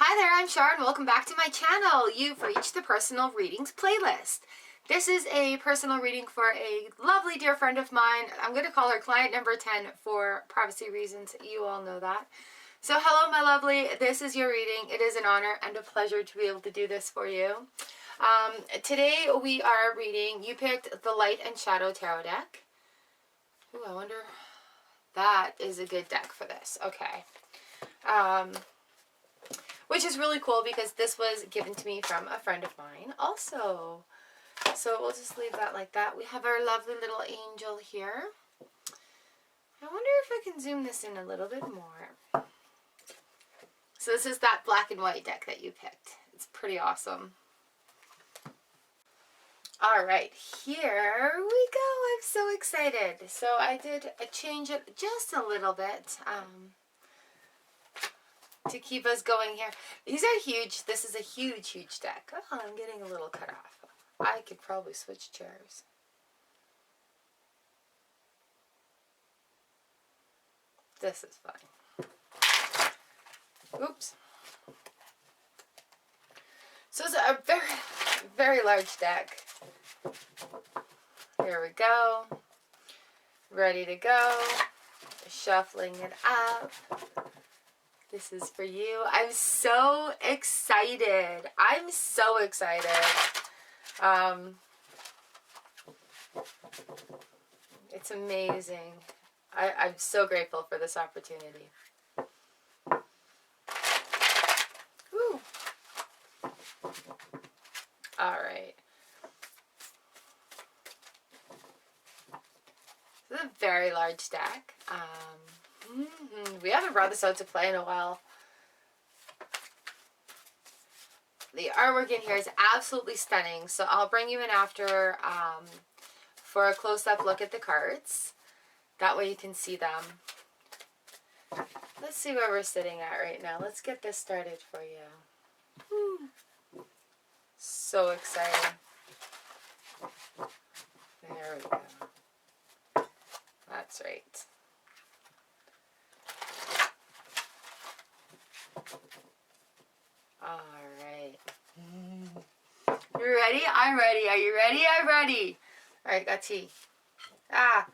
Hi there, I'm Char and welcome back to my channel. You've reached the personal readings playlist. This is a personal reading for a lovely dear friend of mine. I'm going to call her client number 10 for privacy reasons. You all know that. So hello my lovely, this is your reading. It is an honor and a pleasure to be able to do this for you. Today we are reading, you picked the Light and Shadow Tarot deck. Ooh, I wonder, that is a good deck for this. Okay. Which is really cool because this was given to me from a friend of mine also. So we'll just leave that like that. We have our lovely little angel here. I wonder if I can zoom this in a little bit more. So this is that black and white deck that you picked. It's pretty awesome. Alright, here we go. I'm so excited. So I did change it just a little bit. To keep us going here. These are huge. This is a huge, huge deck. Oh, I'm getting a little cut off. I could probably switch chairs. This is fine. Oops. So it's a very, very large deck. Here we go. Ready to go. Shuffling it up. This is for you. I'm so excited. I'm so excited. It's amazing. I'm so grateful for this opportunity. Woo. All right. This is a very large deck. We haven't brought this out to play in a while. The artwork in here is absolutely stunning, so I'll bring you in after for a close-up look at the cards. That way you can see them. Let's see where we're sitting at right now. Let's get this started for you. Woo. So exciting. There we go. That's right. All right. You ready? I'm ready. Are you ready? I'm ready. All right, got tea. Ah.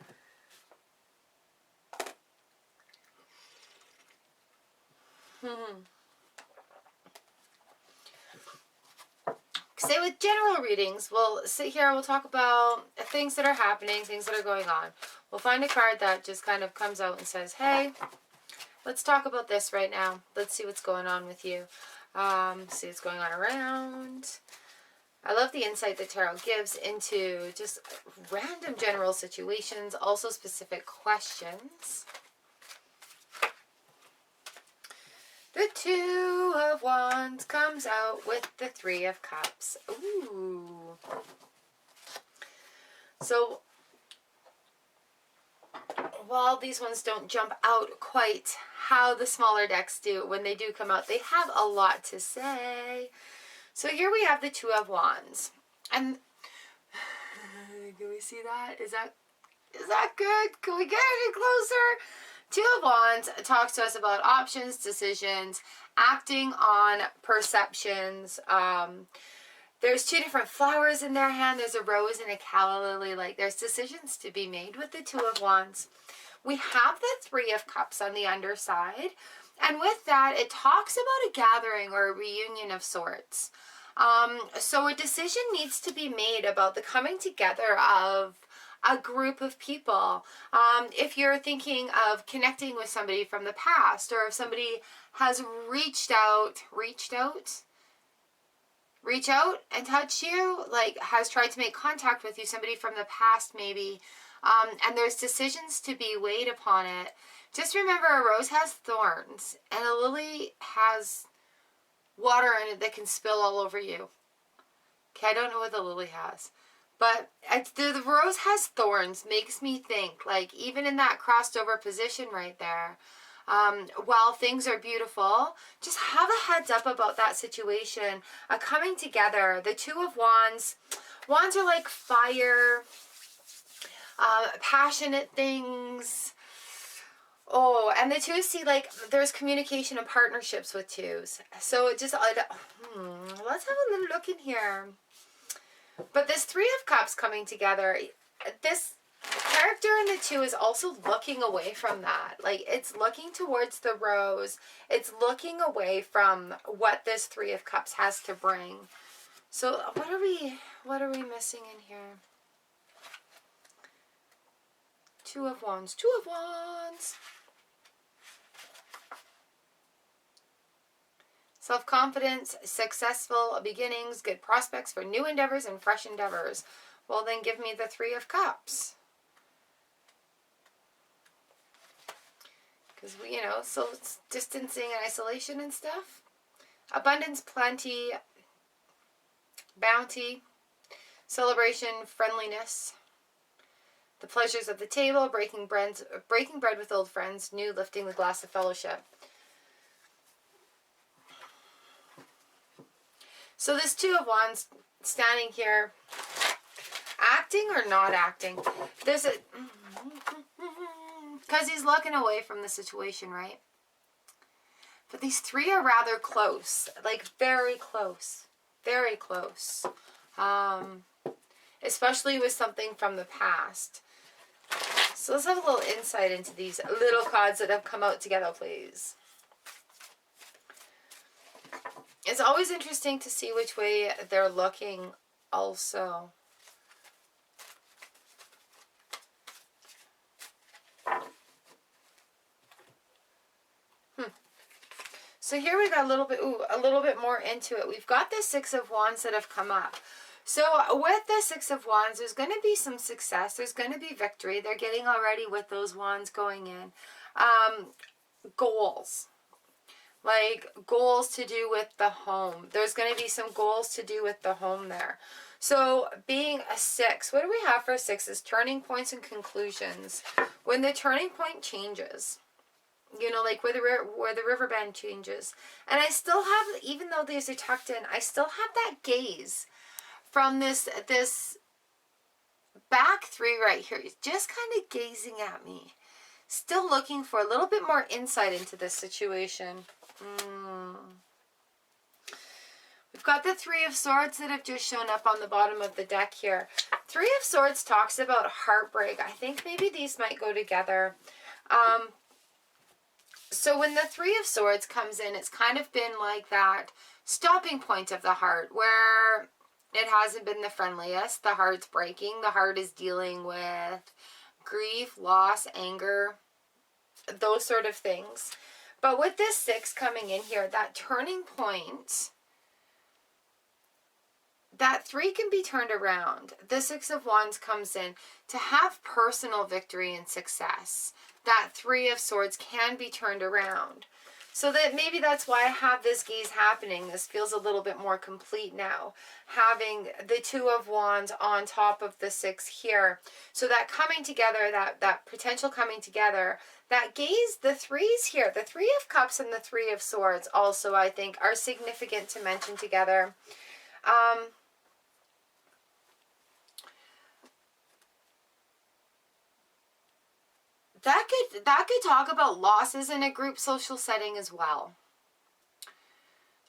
Say with general readings, we'll sit here, we'll talk about things that are happening, things that are going on. We'll find a card that just kind of comes out and says, hey, let's talk about this right now. Let's see what's going on with you. See what's going on around. I love the insight that tarot gives into just random general situations, also specific questions. The Two of Wands comes out with the Three of Cups. Ooh. So, while these ones don't jump out quite how the smaller decks do, when they do come out, they have a lot to say. So here we have the Two of Wands. And can we see that? Is that good? Can we get any closer? Two of Wands talks to us about options, decisions, acting on perceptions. There's two different flowers in their hand. There's a rose and a calla lily. Like, there's decisions to be made with the Two of Wands. We have the Three of Cups on the underside. And with that, it talks about a gathering or a reunion of sorts. So a decision needs to be made about the coming together of a group of people. If you're thinking of connecting with somebody from the past, or if somebody has reach out and touched you, like has tried to make contact with you, somebody from the past maybe, and there's decisions to be weighed upon it. Just remember, a rose has thorns and a lily has water in it that can spill all over you. Okay, I don't know what the lily has. But the rose has thorns makes me think, like, even in that crossed over position right there, while things are beautiful, just have a heads up about that situation. Coming together, the Two of Wands. Wands are like fire, passionate things. Oh, and the twos, see, like, there's communication and partnerships with twos. So it just, let's have a little look in here. But this Three of Cups coming together, this character in the two is also looking away from that. Like, it's looking towards the rose. It's looking away from what this Three of Cups has to bring. So what are we missing in here? Two of Wands. Two of Wands. Self-confidence, successful beginnings, good prospects for new endeavors and fresh endeavors. Well, then give me the Three of Cups. Because, so it's distancing and isolation and stuff. Abundance, plenty, bounty, celebration, friendliness. The pleasures of the table, breaking bread with old friends, new, lifting the glass of fellowship. So this Two of Wands standing here, acting or not acting. There's because he's looking away from the situation, right? But these three are rather close, like very close, very close. Especially with something from the past. So let's have a little insight into these little cards that have come out together, please. It's always interesting to see which way they're looking also. So here we got a little bit more into it. We've got the Six of Wands that have come up. So with the Six of Wands, there's going to be some success. There's going to be victory. They're getting already with those wands going in. Goals. Like goals to do with the home. There's going to be some goals to do with the home there. So being a six, what do we have for sixes? Turning points and conclusions. When the turning point changes, like where the river bend changes. And I still have, even though these are tucked in, I still have that gaze from this back three right here. Just kind of gazing at me. Still looking for a little bit more insight into this situation. We've got the Three of Swords that have just shown up on the bottom of the deck here. Three of Swords talks about heartbreak. I think maybe these might go together. So when the Three of Swords comes in, it's kind of been like that stopping point of the heart where it hasn't been the friendliest. The heart's breaking. The heart is dealing with grief, loss, anger, those sort of things. But with this six coming in here, that turning point, that three can be turned around. The Six of Wands comes in to have personal victory and success. That Three of Swords can be turned around. So that maybe that's why I have this gaze happening. This feels a little bit more complete now. Having the Two of Wands on top of the six here. So that coming together, that potential coming together, that gaze, the threes here, the Three of Cups and the Three of Swords also, I think, are significant to mention together. That could talk about losses in a group social setting as well.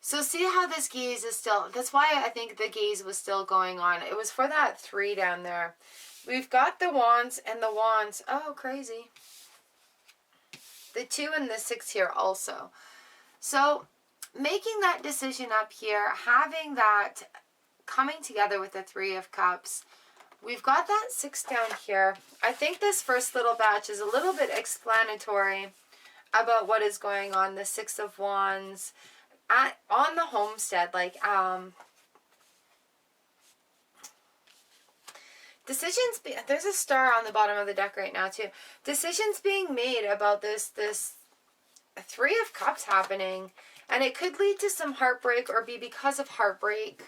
So see how this gaze is still, that's why I think the gaze was still going on. It was for that three down there. We've got the Wands and the Wands. Oh, crazy. The two and the six here also. So making that decision up here, having that coming together with the Three of Cups. We've got that six down here. I think this first little batch is a little bit explanatory about what is going on. The Six of Wands on the homestead, like decisions. There's a star on the bottom of the deck right now too. Decisions being made about this Three of Cups happening, and it could lead to some heartbreak or be because of heartbreak.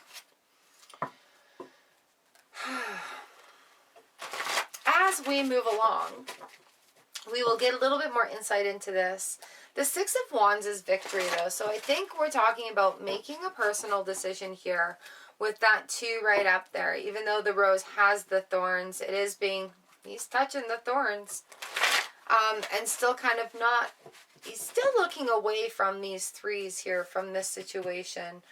As we move along, we will get a little bit more insight into this. The Six of Wands is victory, though. So I think we're talking about making a personal decision here with that two right up there. Even though the rose has the thorns, it is being, he's touching the thorns. And still kind of not, he's still looking away from these threes here, from this situation.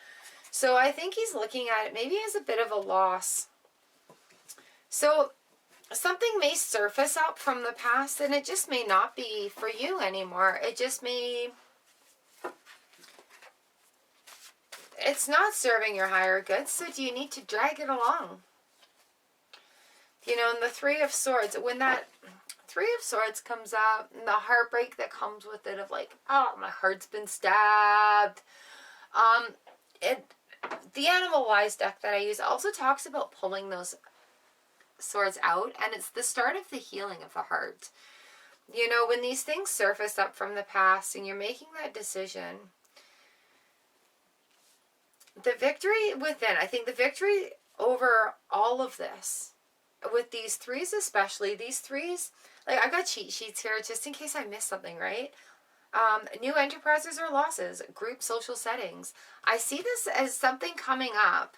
So I think he's looking at it maybe as a bit of a loss. So something may surface up from the past, and it just may not be for you anymore. It just may, it's not serving your higher good, so do you need to drag it along? You know, and the Three of Swords, when that Three of Swords comes up, and the heartbreak that comes with it of like, oh, my heart's been stabbed. The Animal Wise deck that I use also talks about pulling those swords out, and it's the start of the healing of the heart. You know, when these things surface up from the past and you're making that decision, the victory within, I think the victory over all of this, with these threes especially, these threes, like I got cheat sheets here just in case I missed something, right? New enterprises or losses, group social settings. I see this as something coming up,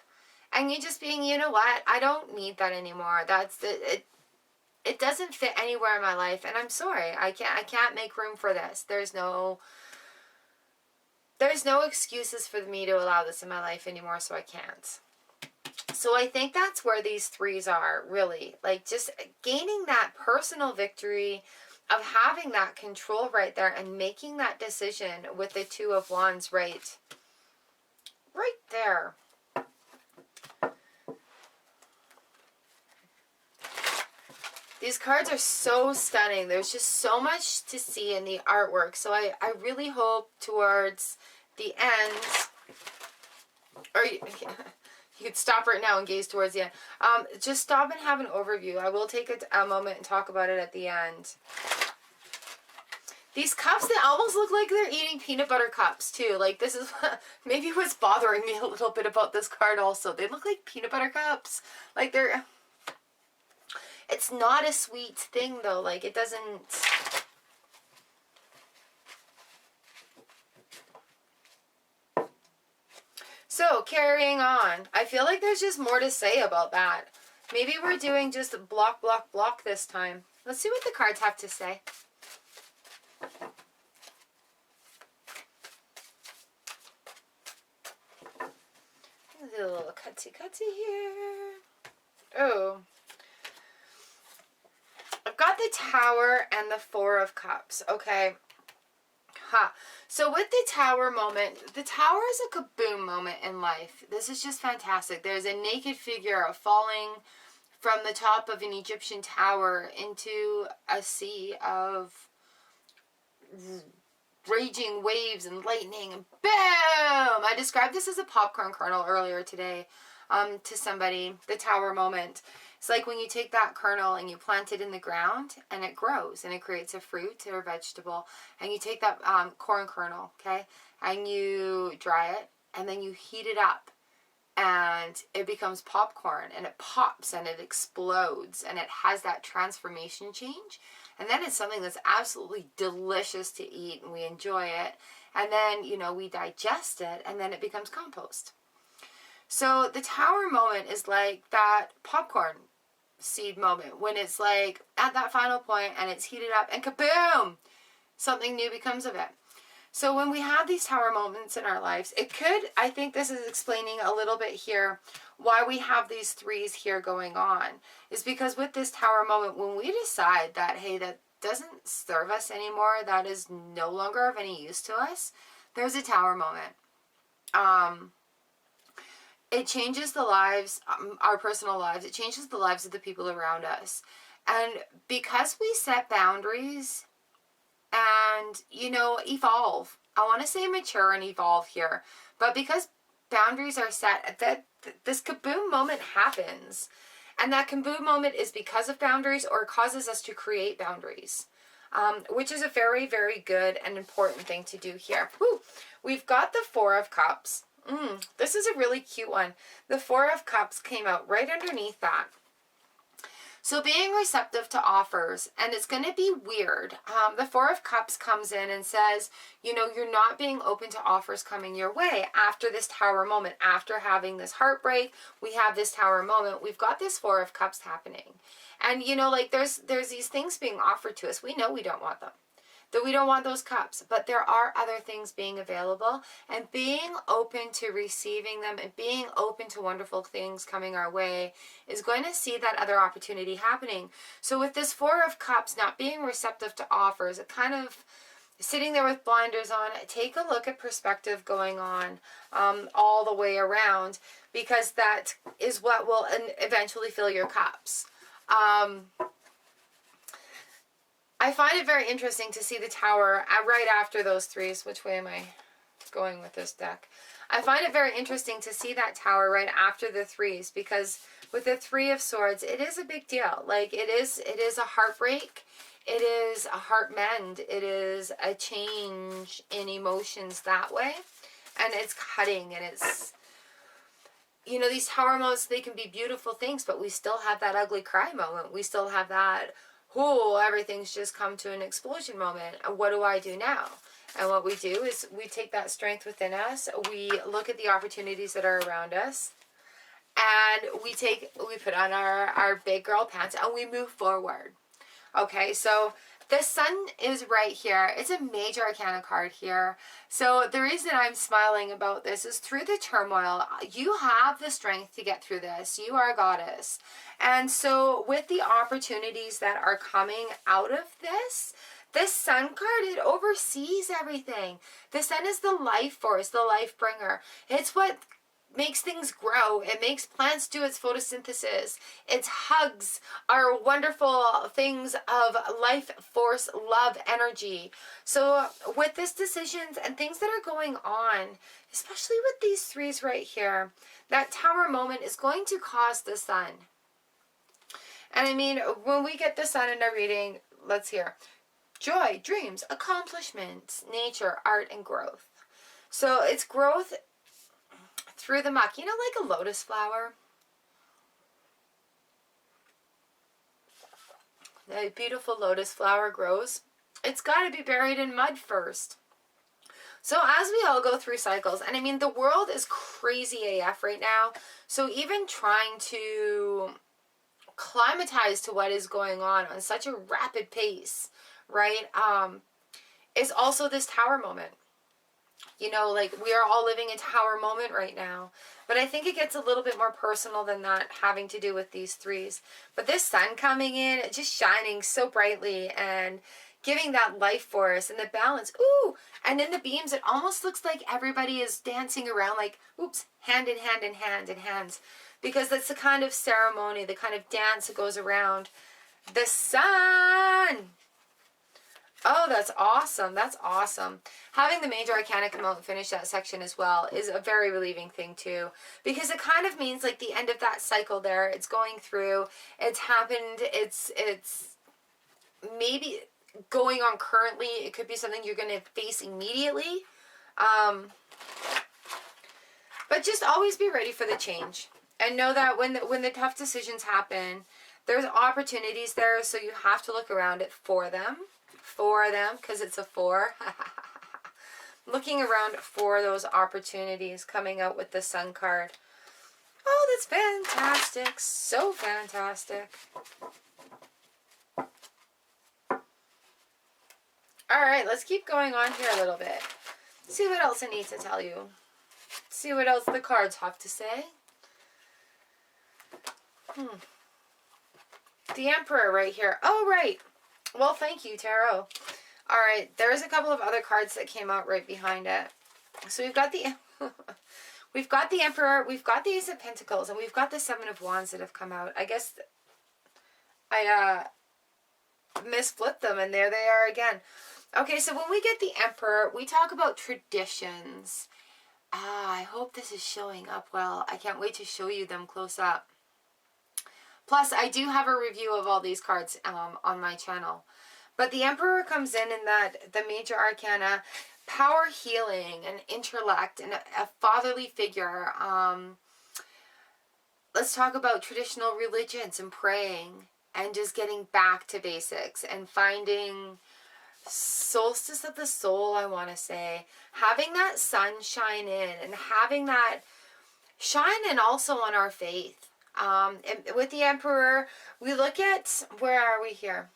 and you just being, you know what, I don't need that anymore. It doesn't fit anywhere in my life, and I'm sorry. I can't make room for this. There's no excuses for me to allow this in my life anymore, so I can't. So I think that's where these threes are, really. Like, just gaining that personal victory of having that control right there and making that decision with the Two of Wands right there. These cards are so stunning. There's just so much to see in the artwork. So I really hope towards the end, or you could stop right now and gaze towards the end. Just stop and have an overview. I will take a moment and talk about it at the end. These cups, they almost look like they're eating peanut butter cups too. Like, this is maybe what's bothering me a little bit about this card also. They look like peanut butter cups. Like, they're... It's not a sweet thing though. Like, it doesn't... So, carrying on. I feel like there's just more to say about that. Maybe we're doing just block, block, block this time. Let's see what the cards have to say. A little cutsy here. Oh. I've got the Tower and the Four of Cups. Okay. So with the Tower moment, the Tower is a kaboom moment in life. This is just fantastic. There's a naked figure falling from the top of an Egyptian tower into a sea of raging waves and lightning, and boom! I described this as a popcorn kernel earlier today to somebody, the Tower moment. It's like when you take that kernel and you plant it in the ground and it grows and it creates a fruit or a vegetable. And you take that corn kernel, okay, and you dry it and then you heat it up and it becomes popcorn and it pops and it explodes and it has that transformation change. And then it's something that's absolutely delicious to eat and we enjoy it. And then, you know, we digest it and then it becomes compost. So the Tower moment is like that popcorn seed moment when it's like at that final point and it's heated up and kaboom! Something new becomes of it. So when we have these Tower moments in our lives, it could, I think this is explaining a little bit here why we have these threes here going on, is because with this Tower moment, when we decide that, hey, that doesn't serve us anymore, that is no longer of any use to us, there's a Tower moment. It changes the lives, our personal lives. It changes the lives of the people around us. And because we set boundaries and, you know, evolve. I want to say mature and evolve here. But because boundaries are set, that this kaboom moment happens. And that kaboom moment is because of boundaries or causes us to create boundaries. Which is a very, very good and important thing to do here. Woo. We've got the Four of Cups. This is a really cute one. The Four of Cups came out right underneath that. So being receptive to offers, and it's going to be weird. The Four of Cups comes in and says, you know, you're not being open to offers coming your way after this Tower moment. After having this heartbreak, we have this Tower moment. We've got this Four of Cups happening. And, you know, like there's these things being offered to us. We know we don't want them. That we don't want those cups, but there are other things being available, and being open to receiving them and being open to wonderful things coming our way is going to see that other opportunity happening. So with this Four of Cups, not being receptive to offers, it kind of sitting there with blinders on, take a look at perspective going on all the way around, because that is what will eventually fill your cups. I find it very interesting to see the Tower right after those threes. Which way am I going with this deck? I find it very interesting to see that Tower right after the threes, because with the Three of Swords, it is a big deal. Like it is a heartbreak. It is a heart mend. It is a change in emotions that way. And it's cutting, and it's, you know, these Tower moments, they can be beautiful things, but we still have that ugly cry moment. We still have that, oh, everything's just come to an explosion moment. What do I do now? And what we do is we take that strength within us. We look at the opportunities that are around us. And we put on our big girl pants and we move forward. Okay, so the Sun is right here. It's a major arcana card here. So the reason I'm smiling about this is through the turmoil, you have the strength to get through this. You are a goddess. And so with the opportunities that are coming out of this Sun card, it oversees everything. The Sun is the life force, the life bringer. It's what makes things grow. It makes plants do its photosynthesis. Its hugs are wonderful things of life force, love, energy. So with this decisions and things that are going on, especially with these threes right here, that Tower moment is going to cause the Sun. And I mean, when we get the Sun in a reading, let's hear joy, dreams, accomplishments, nature, art, and growth. So it's growth through the muck, you know, like a lotus flower. The beautiful lotus flower grows. It's got to be buried in mud first. So as we all go through cycles, and I mean, the world is crazy AF right now. So even trying to climatize to what is going on such a rapid pace, right, is also this Tower moment. You know, like we are all living a Tower moment right now. But I think it gets a little bit more personal than that, having to do with these threes. But this Sun coming in, just shining so brightly and giving that life force and the balance. Ooh, and in the beams, it almost looks like everybody is dancing around like, oops, hand in hand in hand in hands. Because that's the kind of ceremony, the kind of dance that goes around the Sun. Oh, that's awesome. That's awesome. Having the major arcana come out and finish that section as well is a very relieving thing too. Because it kind of means like the end of that cycle there. It's going through. It's happened. It's maybe going on currently. It could be something you're going to face immediately. But just always be ready for the change. And know that when the tough decisions happen, there's opportunities there. So you have to look around it for them. Because it's a 4. Looking around for those opportunities coming out with the Sun card. Oh, that's fantastic. So fantastic. Alright, let's keep going on here a little bit. See what else I need to tell you. See what else the cards have to say. The Emperor right here. Oh, right. Well, thank you, Tarot. All right, there's a couple of other cards that came out right behind it. So we've got the Emperor, we've got the Ace of Pentacles, and we've got the Seven of Wands that have come out. I guess I misflipped them, and there they are again. Okay, so when we get the Emperor, we talk about traditions. I hope this is showing up well. I can't wait to show you them close up. Plus, I do have a review of all these cards on my channel. But the Emperor comes in that the major arcana, power, healing, and intellect, and a fatherly figure. Let's talk about traditional religions and praying. and just getting back to basics and finding solstice of the soul, I want to say. Having that sun shine in and having that shine in also on our faith. And with the Emperor, we look at, where are we here?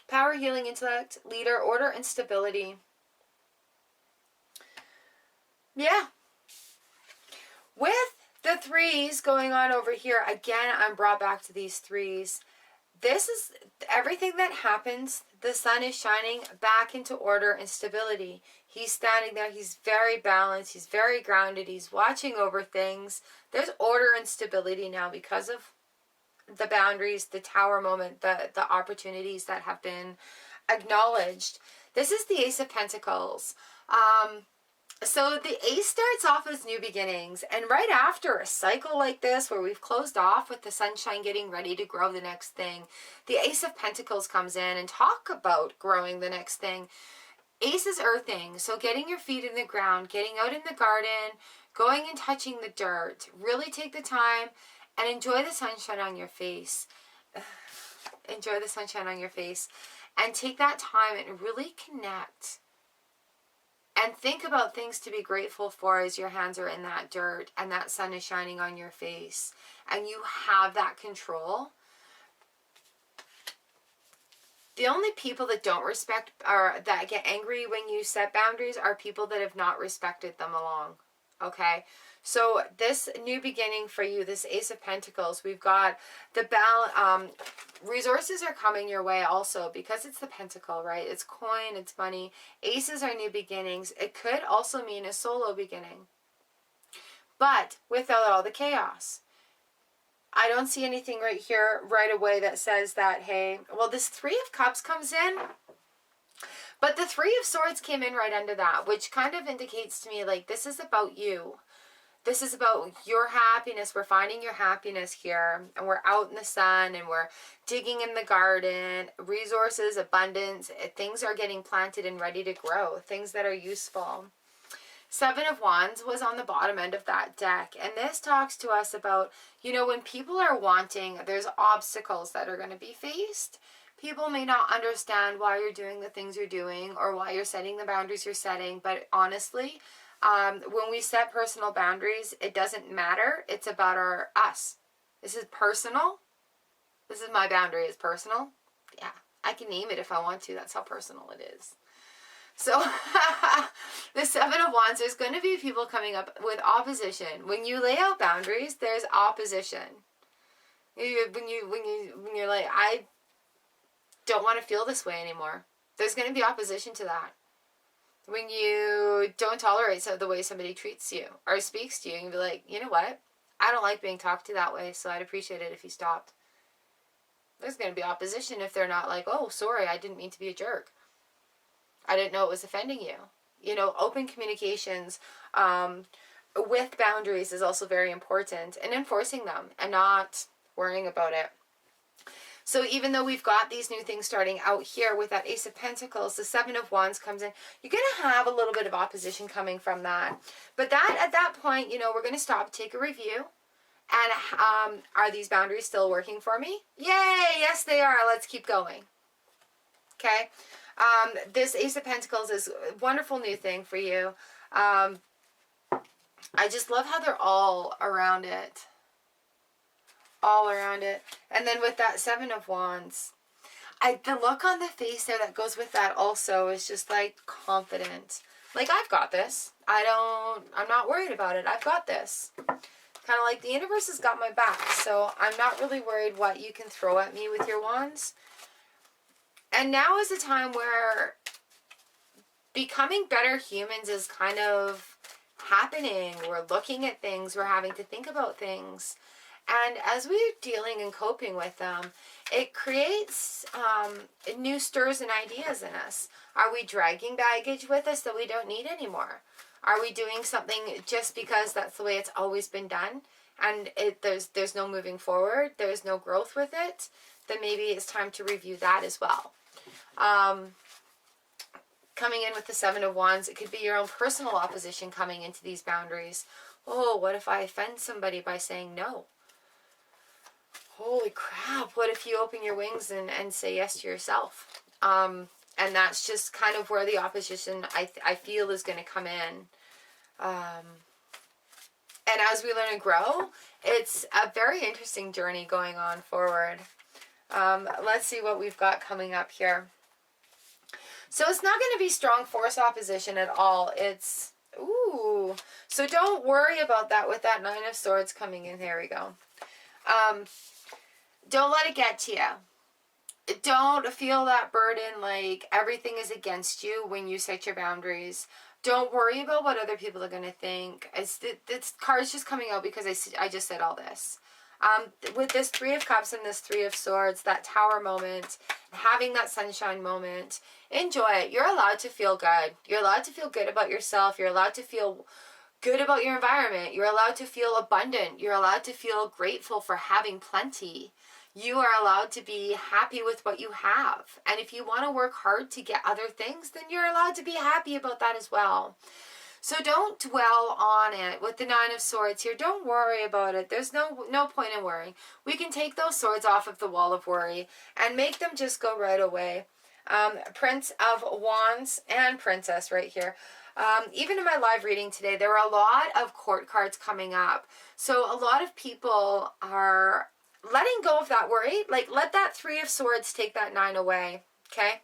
Power, healing, intellect, leader, order, and stability. Yeah. With the threes going on over here, again, I'm brought back to these threes. This is everything that happens. The sun is shining back into order and stability. He's standing there. He's very balanced. He's very grounded. He's watching over things. There's order and stability now because of the boundaries, the tower moment, the opportunities that have been acknowledged. This is the Ace of Pentacles. So the Ace starts off as new beginnings, and right after a cycle like this where we've closed off with the sunshine getting ready to grow the next thing, the Ace of Pentacles comes in and talk about growing the next thing. Ace is earthing, so getting your feet in the ground, getting out in the garden, going and touching the dirt. Really take the time and enjoy the sunshine on your face. Enjoy the sunshine on your face and take that time and really connect. And think about things to be grateful for as your hands are in that dirt and that sun is shining on your face. And you have that control. The only people that don't respect or that get angry when you set boundaries are people that have not respected them along. Okay? So this new beginning for you, this Ace of Pentacles, we've got the resources are coming your way also because it's the pentacle, right? It's coin, it's money. Aces are new beginnings. It could also mean a solo beginning, but without all the chaos. I don't see anything right here right away that says that, hey, well, this Three of Cups comes in, but the Three of Swords came in right under that, which kind of indicates to me like this is about you. This is about your happiness. We're finding your happiness here. And we're out in the sun and we're digging in the garden. Resources, abundance. Things are getting planted and ready to grow. Things that are useful. Seven of Wands was on the bottom end of that deck. And this talks to us about, you know, when people are wanting, there's obstacles that are going to be faced. People may not understand why you're doing the things you're doing or why you're setting the boundaries you're setting. But honestly, when we set personal boundaries, it doesn't matter. It's about us. This is personal. This is my boundary. It's personal. Yeah, I can name it if I want to. That's how personal it is. So the Seven of Wands, there's going to be people coming up with opposition. When you lay out boundaries, there's opposition. When you're like, I don't want to feel this way anymore. There's going to be opposition to that. When you don't tolerate the way somebody treats you or speaks to you, you can be like, you know what? I don't like being talked to that way, so I'd appreciate it if you stopped. There's going to be opposition if they're not like, oh, sorry, I didn't mean to be a jerk. I didn't know it was offending you. You know, open communications with boundaries is also very important, and enforcing them and not worrying about it. So even though we've got these new things starting out here with that Ace of Pentacles, the Seven of Wands comes in, you're going to have a little bit of opposition coming from that. But that at that point, you know, we're going to stop, take a review. And are these boundaries still working for me? Yay! Yes, they are. Let's keep going. Okay? This Ace of Pentacles is a wonderful new thing for you. I just love how they're all around it. All around it. And then with that Seven of Wands, the look on the face there that goes with that also is just like confident. Like, I've got this. I'm not worried about it. I've got this. Kind of like the universe has got my back. So I'm not really worried what you can throw at me with your wands. And now is a time where becoming better humans is kind of happening. We're looking at things. We're having to think about things. And as we're dealing and coping with them, it creates new stirs and ideas in us. Are we dragging baggage with us that we don't need anymore? Are we doing something just because that's the way it's always been done? And there's no moving forward. There's no growth with it. Then maybe it's time to review that as well. Coming in with the Seven of Wands, it could be your own personal opposition coming into these boundaries. Oh, what if I offend somebody by saying no? Holy crap, what if you open your wings and say yes to yourself? And that's just kind of where the opposition, I feel, is going to come in. And as we learn and grow, it's a very interesting journey going on forward. Let's see what we've got coming up here. So it's not going to be strong force opposition at all. It's, ooh. So don't worry about that with that Nine of Swords coming in. There we go. Don't let it get to you. Don't feel that burden like everything is against you when you set your boundaries. Don't worry about what other people are going to think. This card's just coming out because I just said all this. With this Three of Cups and this Three of Swords, that Tower moment, having that sunshine moment, enjoy it. You're allowed to feel good. You're allowed to feel good about yourself. You're allowed to feel good about your environment. You're allowed to feel abundant. You're allowed to feel grateful for having plenty. You are allowed to be happy with what you have. And if you want to work hard to get other things, then you're allowed to be happy about that as well. So don't dwell on it. With the Nine of Swords here, don't worry about it. There's no point in worrying. We can take those swords off of the wall of worry and make them just go right away. Prince of Wands and Princess right here. Even in my live reading today, there were a lot of court cards coming up. So a lot of people are letting go of that worry. Like, let that Three of Swords take that Nine away, okay?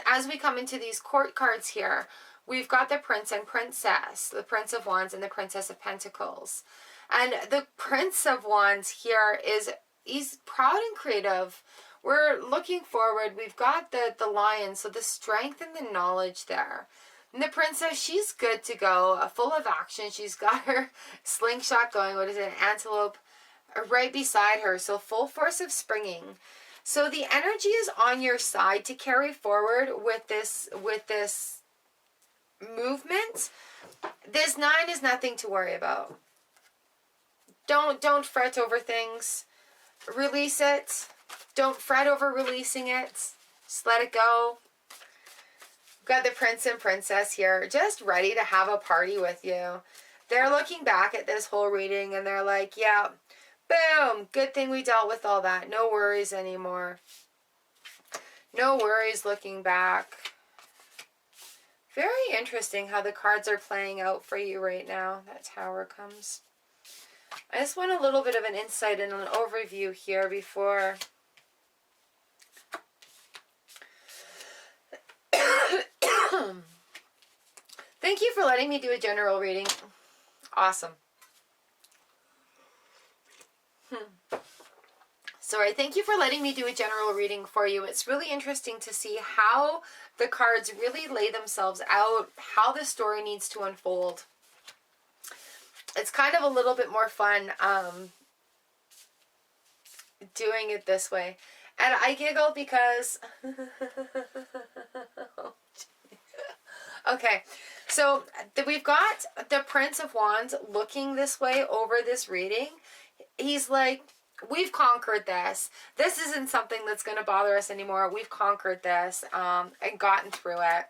As we come into these court cards here, we've got the Prince and Princess, the Prince of Wands and the Princess of Pentacles. And the Prince of Wands here he's proud and creative. We're looking forward. We've got the Lion, so the strength and the knowledge there. And the Princess, she's good to go, full of action. She's got her slingshot going. What is it? An antelope right beside her. So full force of springing. So the energy is on your side to carry forward with this movement. This Nine is nothing to worry about. Don't fret over things. Release it. Don't fret over releasing it. Just let it go. We've got the Prince and Princess here, just ready to have a party with you. They're looking back at this whole reading and they're like, yeah, boom, good thing we dealt with all that. No worries anymore. No worries looking back. Very interesting how the cards are playing out for you right now. That Tower comes. I just want a little bit of an insight and an overview here before. Thank you for letting me do a general reading. Awesome. Sorry, thank you for letting me do a general reading for you. It's really interesting to see how the cards really lay themselves out, how the story needs to unfold. It's kind of a little bit more fun doing it this way. And I giggle because... Okay, so we've got the Prince of Wands looking this way over this reading. He's like, we've conquered this. This isn't something that's going to bother us anymore. We've conquered this and gotten through it.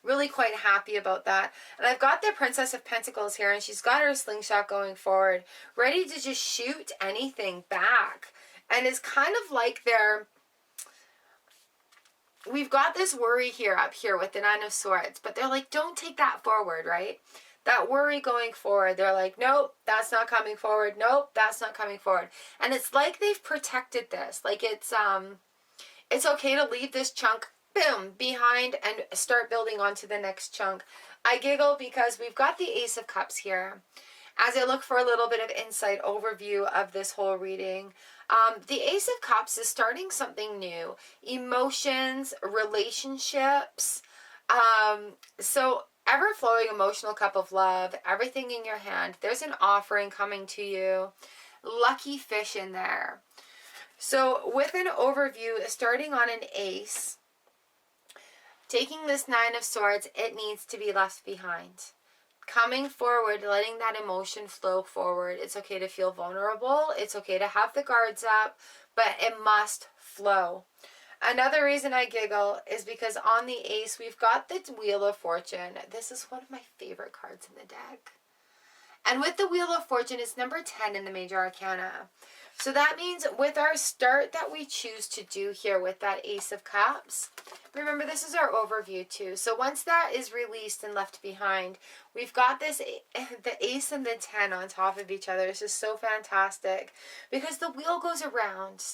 Really quite happy about that. And I've got the Princess of Pentacles here, and she's got her slingshot going forward, ready to just shoot anything back. And it's kind of like we've got this worry here up here with the Nine of Swords, but they're like, don't take that forward, right? That worry going forward, they're like, nope, that's not coming forward. Nope, that's not coming forward. And it's like they've protected this. Like it's okay to leave this chunk, boom, behind and start building onto the next chunk. I giggle because we've got the Ace of Cups here. As I look for a little bit of insight overview of this whole reading, the Ace of Cups is starting something new. Emotions, relationships. So ever-flowing emotional cup of love, everything in your hand. There's an offering coming to you. Lucky fish in there. So with an overview, starting on an ace, taking this Nine of Swords, it needs to be left behind. Coming forward, letting that emotion flow forward. It's okay to feel vulnerable. It's okay to have the guards up, but it must flow. Another reason I giggle is because on the ace, we've got the Wheel of Fortune. This is one of my favorite cards in the deck. And with the Wheel of Fortune, it's number 10 in the Major Arcana. So that means with our start that we choose to do here with that Ace of Cups, remember this is our overview too. So once that is released and left behind, we've got this, the Ace and the 10 on top of each other. This is so fantastic because the wheel goes around,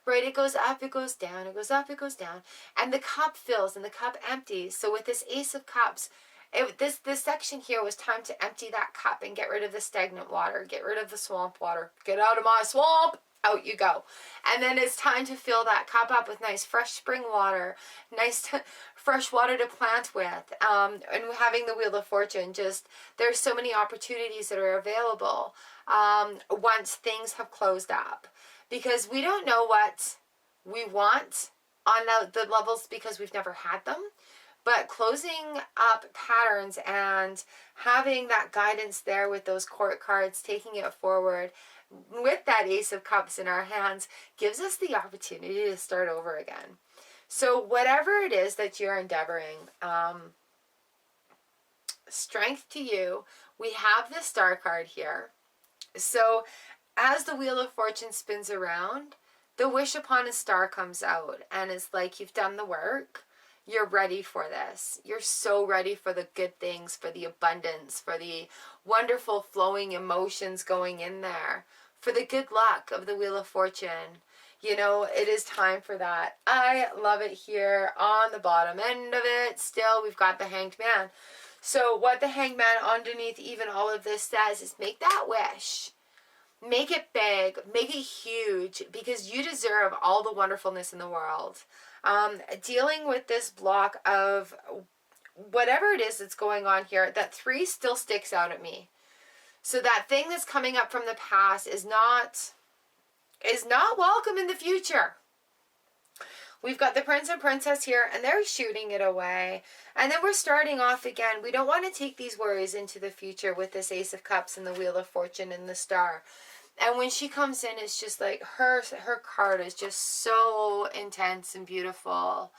right? It goes up, it goes down, it goes up, it goes down, and the cup fills and the cup empties. So with this Ace of Cups, this section here was time to empty that cup and get rid of the stagnant water, get rid of the swamp water. Get out of my swamp! Out you go. And then it's time to fill that cup up with nice fresh spring water, nice fresh water to plant with. And having the Wheel of Fortune, just there's so many opportunities that are available once things have closed up. Because we don't know what we want on the levels because we've never had them. But closing up patterns and having that guidance there with those court cards, taking it forward with that Ace of Cups in our hands gives us the opportunity to start over again. So whatever it is that you're endeavoring, strength to you. We have the Star card here. So as the Wheel of Fortune spins around, the wish upon a star comes out and it's like you've done the work. You're ready for this. You're so ready for the good things, for the abundance, for the wonderful flowing emotions going in there, for the good luck of the Wheel of Fortune. You know, it is time for that. I love it here on the bottom end of it. Still, we've got the Hanged Man. So what the Hanged Man underneath even all of this says is make that wish. Make it big, make it huge, because you deserve all the wonderfulness in the world. Dealing with this block of whatever it is that's going on here, that 3 still sticks out at me. So that thing that's coming up from the past is not welcome in the future. We've got the Prince and Princess here, and they're shooting it away. And then we're starting off again. We don't want to take these worries into the future with this Ace of Cups and the Wheel of Fortune and the Star. And when she comes in, it's just like her card is just so intense and beautiful.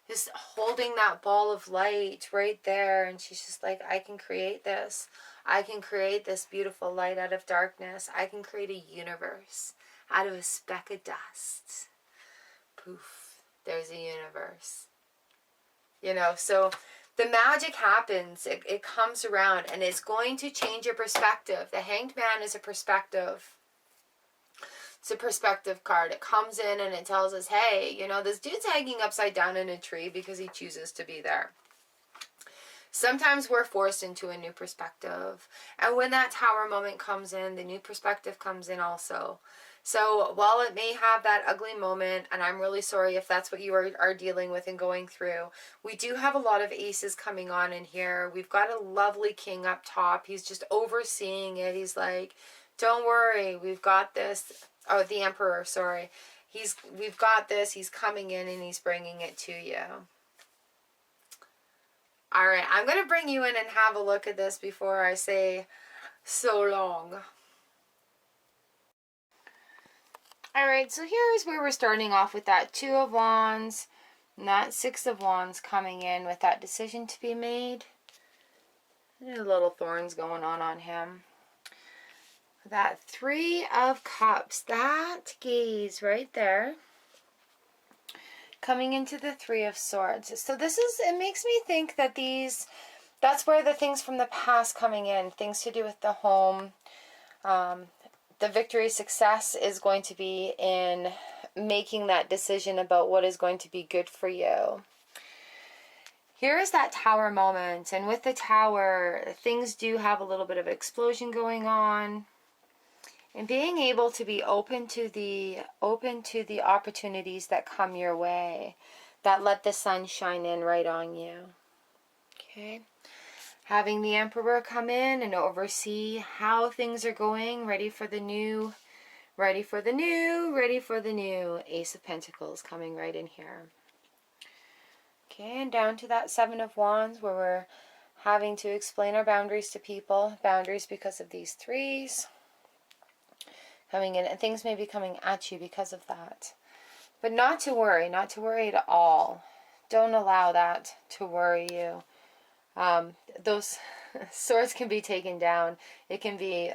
Just holding that ball of light right there. And she's just like, I can create this. I can create this beautiful light out of darkness. I can create a universe out of a speck of dust. Poof. There's a universe. You know, so the magic happens. It comes around and it's going to change your perspective. The Hanged Man is a perspective. It's a perspective card. It comes in and it tells us, hey, you know, this dude's hanging upside down in a tree because he chooses to be there. Sometimes we're forced into a new perspective. And when that Tower moment comes in, the new perspective comes in also. So while it may have that ugly moment, and I'm really sorry if that's what you are dealing with and going through, we do have a lot of aces coming on in here. We've got a lovely king up top. He's just overseeing it. He's like, don't worry, we've got this. Oh, the Emperor, sorry. We've got this. He's coming in and he's bringing it to you. All right, I'm going to bring you in and have a look at this before I say so long. All right, so here's where we're starting off with that 2 of Wands and that 6 of Wands coming in with that decision to be made. There's little thorns going on him. That 3 of Cups, that gaze right there, coming into the 3 of Swords. So this is, it makes me think that that's where the things from the past coming in, things to do with the home, the victory, success is going to be in making that decision about what is going to be good for you. Here is that Tower moment, and with the Tower, things do have a little bit of explosion going on. And being able to be open to the opportunities that come your way, that let the sun shine in right on you. Okay. Having the Emperor come in and oversee how things are going, ready for the new, ready for the new, ready for the new. Ace of Pentacles coming right in here. Okay, and down to that 7 of Wands where we're having to explain our boundaries to people. Boundaries because of these 3s. Coming in, and things may be coming at you because of that. But not to worry at all. Don't allow that to worry you. Those swords can be taken down. It can be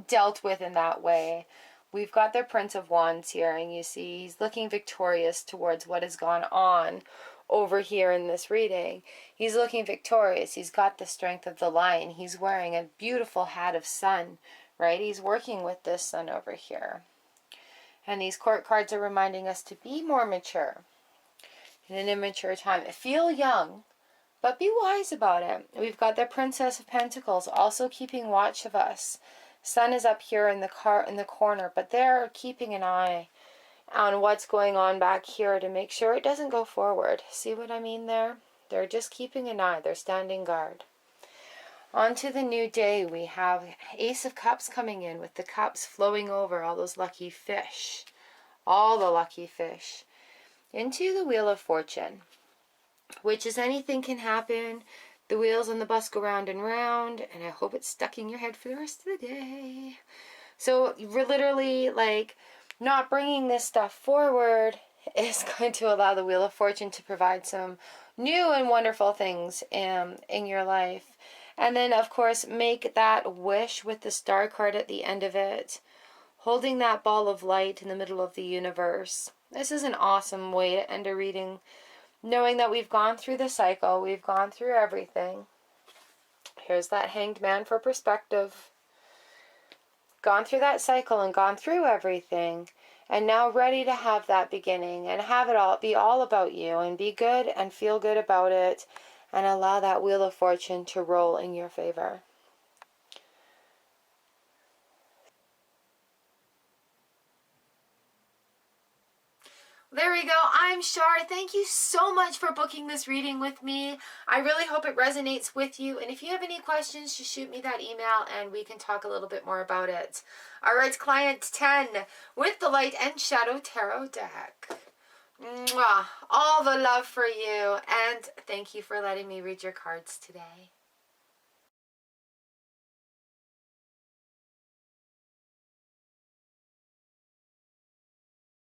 dealt with in that way. We've got the Prince of Wands here, and you see he's looking victorious towards what has gone on over here in this reading. He's looking victorious. He's got the strength of the lion. He's wearing a beautiful hat of sun, right? He's working with this sun over here. And these court cards are reminding us to be more mature in an immature time. Feel young, but be wise about it. We've got the Princess of Pentacles also keeping watch of us. Sun is up here in the corner, but they're keeping an eye on what's going on back here to make sure it doesn't go forward. See what I mean there? They're just keeping an eye. They're standing guard. On to the new day, we have Ace of Cups coming in with the cups flowing over, all those lucky fish. All the lucky fish. Into the Wheel of Fortune, which is anything can happen. The wheels on the bus go round and round, and I hope it's stuck in your head for the rest of the day. So we're literally like not bringing this stuff forward is going to allow the Wheel of Fortune to provide some new and wonderful things in your life. And then, of course, make that wish with the Star card at the end of it, holding that ball of light in the middle of the universe. This is an awesome way to end a reading, knowing that we've gone through the cycle, we've gone through everything. Here's that Hanged Man for perspective. Gone through that cycle and gone through everything, and now ready to have that beginning and have it all be all about you and be good and feel good about it and allow that Wheel of Fortune to roll in your favor. There we go. I'm Shar. Thank you so much for booking this reading with me. I really hope it resonates with you. And if you have any questions, just shoot me that email and we can talk a little bit more about it. All right, client 10 with the Light and Shadow Tarot deck. Mwah. All the love for you. And thank you for letting me read your cards today.